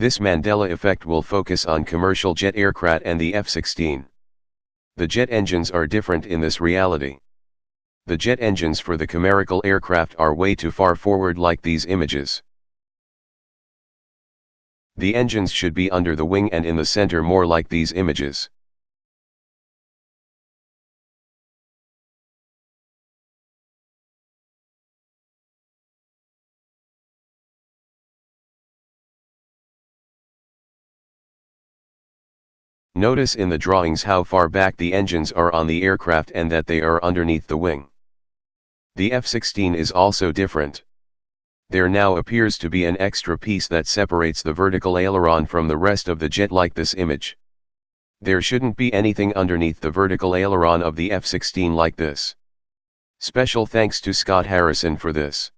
This Mandela effect will focus on commercial jet aircraft and the F-16. The jet engines are different in this reality. The jet engines for the commercial aircraft are way too far forward like these images. The engines should be under the wing and in the center more like these images. Notice in the drawings how far back the engines are on the aircraft and that they are underneath the wing. The F-16 is also different. There now appears to be an extra piece that separates the vertical aileron from the rest of the jet like this image. There shouldn't be anything underneath the vertical aileron of the F-16 like this. Special thanks to Scott Harrison for this.